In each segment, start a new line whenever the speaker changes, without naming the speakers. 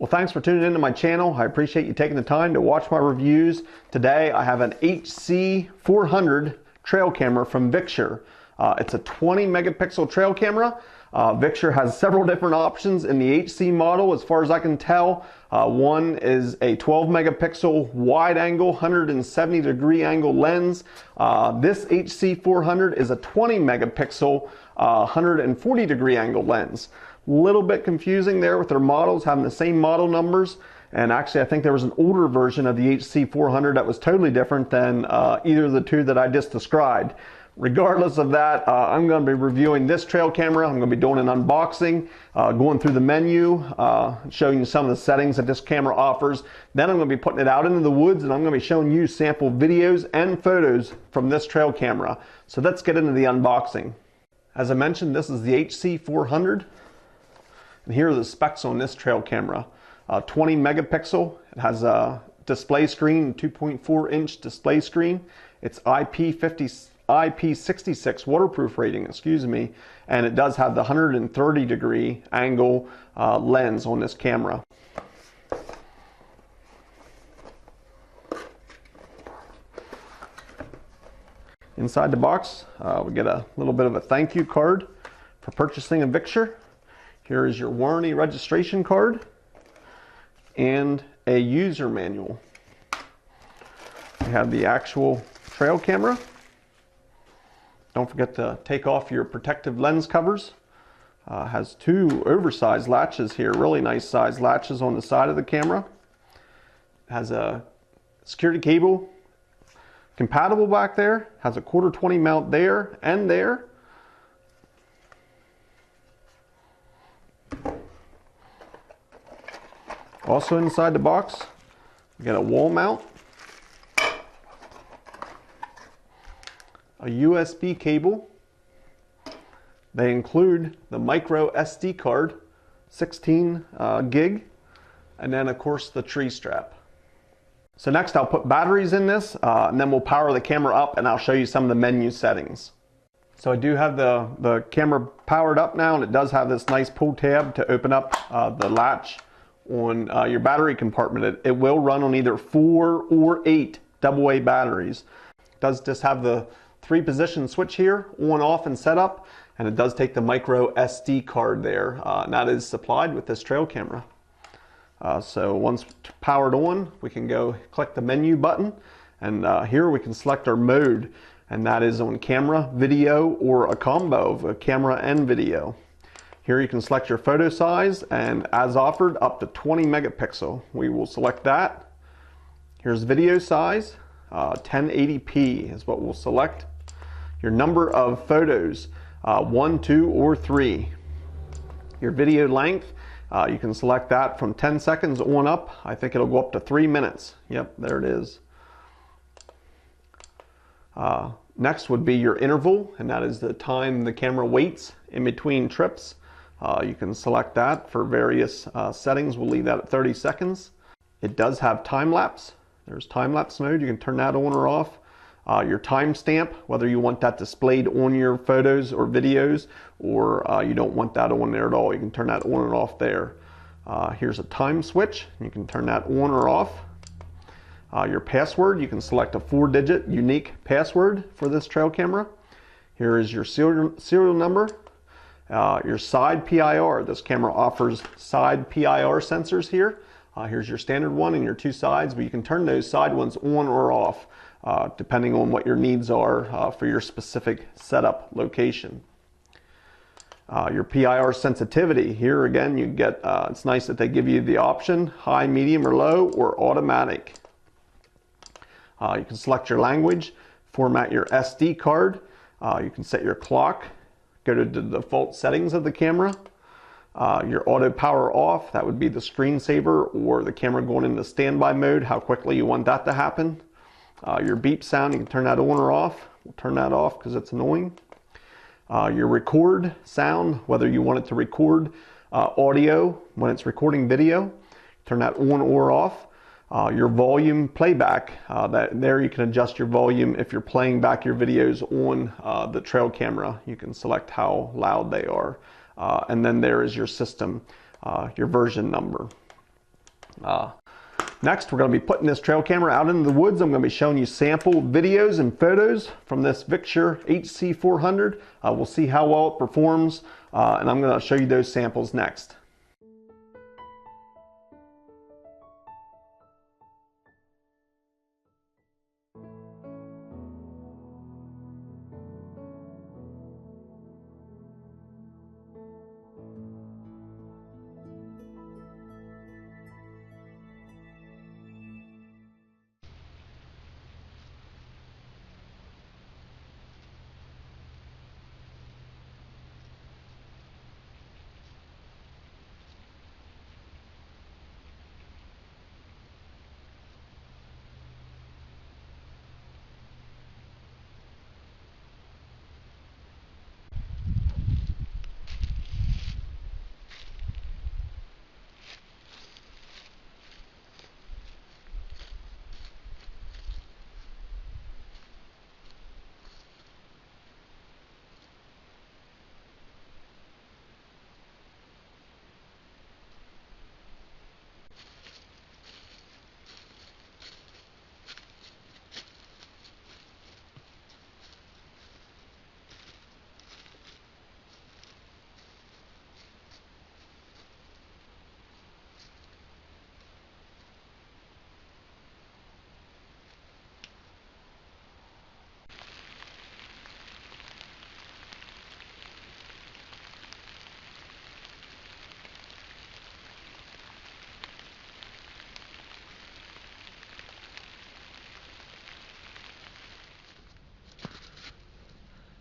Well, thanks for tuning into my channel. I appreciate you taking the time to watch my reviews. Today I have an HC400 trail camera from Victure. It's a 20 megapixel trail camera. Victure has several different options in the HC model as far as I can tell. One is a 12 megapixel wide angle 170 degree angle lens. This HC400 is a 20 megapixel 140 degree angle lens. Little bit confusing there with their models having the same model numbers, and actually I think there was an older version of the HC400 that was totally different than either of the two that I just described. Regardless of that, I'm going to be reviewing this trail camera. I'm going to be doing an unboxing, going through the menu, showing you some of the settings that this camera offers. Then I'm going to be putting it out into the woods, and I'm going to be showing you sample videos and photos from this trail camera. So let's get into the unboxing. As I mentioned, this is the HC400. And here are the specs on this trail camera. 20 megapixel. It has a display screen, 2.4 inch display screen. It's IP66 waterproof rating, and it does have the 130 degree angle lens on this camera. Inside the box, we get a little bit of a thank you card for purchasing a Victure. Here is your warranty registration card and a user manual. We have the actual trail camera. Don't forget to take off your protective lens covers. Has two oversized latches here, really nice size latches on the side of the camera. Has a security cable compatible back there. Has a 1/4-20 mount there and there. Also inside the box, you get a wall mount, a USB cable. They include the micro SD card, 16 gig, and then of course the tree strap. So next I'll put batteries in this, and then we'll power the camera up, and I'll show you some of the menu settings. So I do have the camera powered up now, and it does have this nice pull tab to open up the latch on your battery compartment. It will run on either 4 or 8 AA batteries. It does just have the 3-position switch here, on, off, and setup, and it does take the micro SD card there, and that is supplied with this trail camera. So once powered on, we can go click the menu button, and here we can select our mode, and that is on camera, video, or a combo of a camera and video. Here you can select your photo size, and as offered, up to 20 megapixel. We will select that. Here's video size, 1080p is what we'll select. Your number of photos, 1, 2, or 3. Your video length, you can select that from 10 seconds on up. I think it'll go up to 3 minutes. Yep, there it is. Next would be your interval, and that is the time the camera waits in between trips. You can select that for various settings. We'll leave that at 30 seconds. It does have time lapse. There's time lapse mode. You can turn that on or off. Your timestamp, whether you want that displayed on your photos or videos, or you don't want that on there at all, you can turn that on and off there. Here's a time switch. You can turn that on or off. Your password, you can select a 4-digit unique password for this trail camera. Here is your serial number. Your side PIR. This camera offers side PIR sensors here. Here's your standard one and your 2 sides, but you can turn those side ones on or off depending on what your needs are for your specific setup location. Your PIR sensitivity. Here again you get, it's nice that they give you the option, high, medium, or low, or automatic. You can select your language, format your SD card, you can set your clock, go to the default settings of the camera. Your auto power off, that would be the screensaver or the camera going into standby mode, how quickly you want that to happen. Your beep sound, you can turn that on or off. We'll turn that off because it's annoying. Your record sound, whether you want it to record audio when it's recording video, turn that on or off. Your volume playback, there you can adjust your volume if you're playing back your videos on the trail camera. You can select how loud they are. And then there is your system, your version number. Next, we're going to be putting this trail camera out into the woods. I'm going to be showing you sample videos and photos from this Victure HC400. We'll see how well it performs, and I'm going to show you those samples next.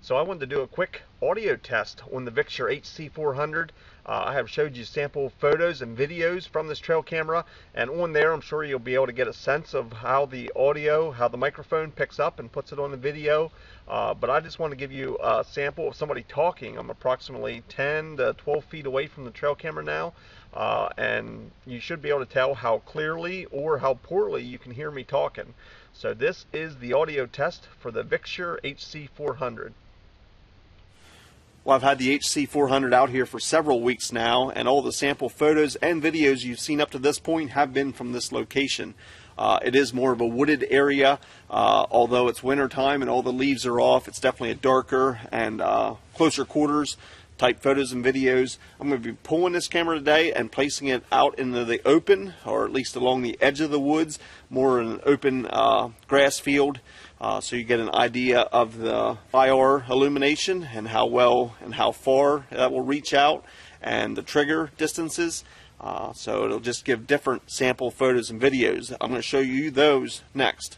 So I wanted to do a quick audio test on the Victure HC400. I have showed you sample photos and videos from this trail camera, and on there I'm sure you'll be able to get a sense of how the audio, how the microphone picks up and puts it on the video. But I just want to give you a sample of somebody talking. I'm approximately 10 to 12 feet away from the trail camera now, and you should be able to tell how clearly or how poorly you can hear me talking. So this is the audio test for the Victure HC400. Well, I've had the HC400 out here for several weeks now, and all the sample photos and videos you've seen up to this point have been from this location. It is more of a wooded area, although it's winter time and all the leaves are off. It's definitely a darker and closer quarters type photos and videos. I'm going to be pulling this camera today and placing it out into the open, or at least along the edge of the woods, more in an open grass field, so you get an idea of the IR illumination and how well and how far that will reach out, and the trigger distances. So it'll just give different sample photos and videos. I'm going to show you those next.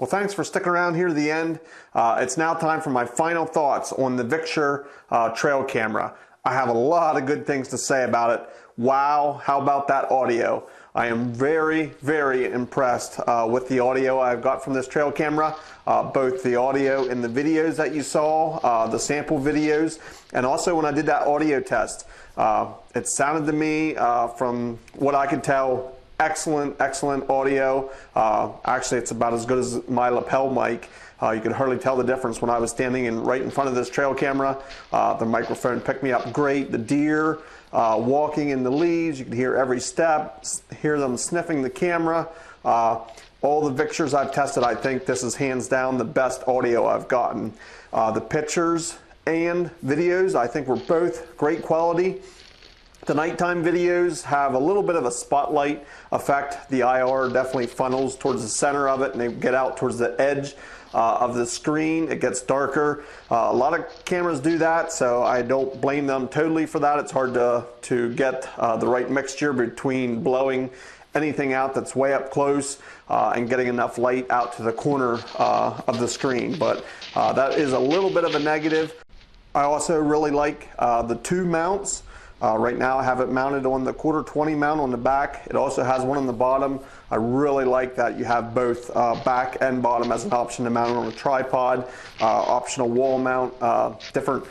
Well, thanks for sticking around here to the end. It's now time for my final thoughts on the Victure trail camera. I have a lot of good things to say about it. Wow, how about that audio? I am very, very impressed with the audio I've got from this trail camera, both the audio in the videos that you saw, the sample videos, and also when I did that audio test. It sounded to me, from what I could tell, excellent, excellent audio. Actually, it's about as good as my lapel mic. You could hardly tell the difference when I was standing right in front of this trail camera. The microphone picked me up great. The deer, walking in the leaves. You can hear every step, hear them sniffing the camera. All the Victures I've tested, I think this is hands down the best audio I've gotten. The pictures and videos, I think, were both great quality. The nighttime videos have a little bit of a spotlight effect. The IR definitely funnels towards the center of it, and they get out towards the edge of the screen. It gets darker. A lot of cameras do that, so I don't blame them totally for that. It's hard to get the right mixture between blowing anything out that's way up close and getting enough light out to the corner of the screen. But that is a little bit of a negative. I also really like the two mounts. Right now I have it mounted on the 1/4 mount on the back. It also has one on the bottom. I really like that you have both back and bottom as an option to mount it on a tripod, optional wall mount, different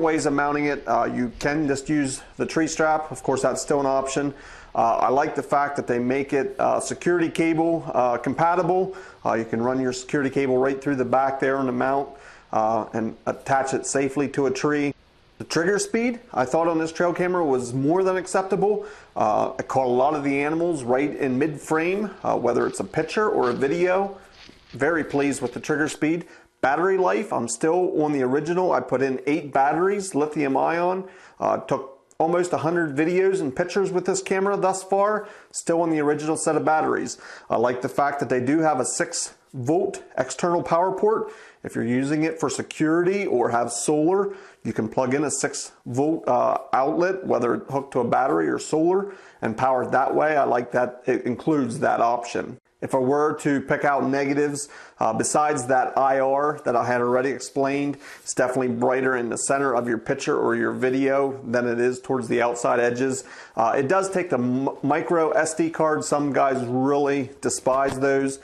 ways of mounting it. You can just use the tree strap. Of course, that's still an option. I like the fact that they make it security cable compatible. You can run your security cable right through the back there on the mount and attach it safely to a tree. The trigger speed, I thought on this trail camera, was more than acceptable. I caught a lot of the animals right in mid-frame, whether it's a picture or a video. Very pleased with the trigger speed. Battery life, I'm still on the original. I put in 8 batteries, lithium ion. Took almost 100 videos and pictures with this camera thus far, still on the original set of batteries. I like the fact that they do have a 6-volt external power port. If you're using it for security or have solar, you can plug in a 6-volt outlet, whether hooked to a battery or solar, and power it that way. I like that it includes that option. If I were to pick out negatives, besides that IR that I had already explained, it's definitely brighter in the center of your picture or your video than it is towards the outside edges. It does take the micro SD card. Some guys really despise those.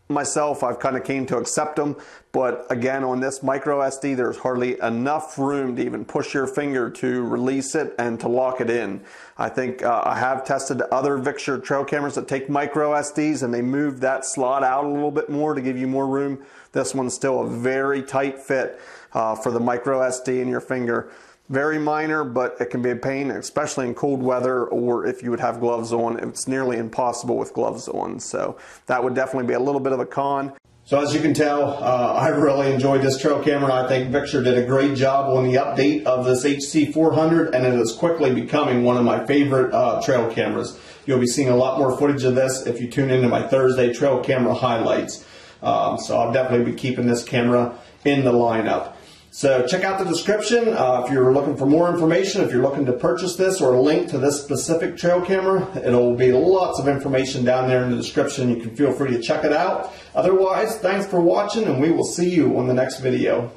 Myself, I've kind of came to accept them, but again, on this micro SD, there's hardly enough room to even push your finger to release it and to lock it in. I think I have tested other Victure trail cameras that take micro SDs and they move that slot out a little bit more to give you more room. This one's still a very tight fit for the micro SD in your finger. Very minor, but it can be a pain, especially in cold weather, or if you would have gloves on. It's nearly impossible with gloves on, so that would definitely be a little bit of a con. So as you can tell, I really enjoyed this trail camera. I think Victure did a great job on the update of this HC400, and it is quickly becoming one of my favorite trail cameras. You'll be seeing a lot more footage of this if you tune into my Thursday trail camera highlights. So I'll definitely be keeping this camera in the lineup. So check out the description if you're looking for more information, if you're looking to purchase this or a link to this specific trail camera. It'll be lots of information down there in the description. You can feel free to check it out. Otherwise, thanks for watching, and we will see you on the next video.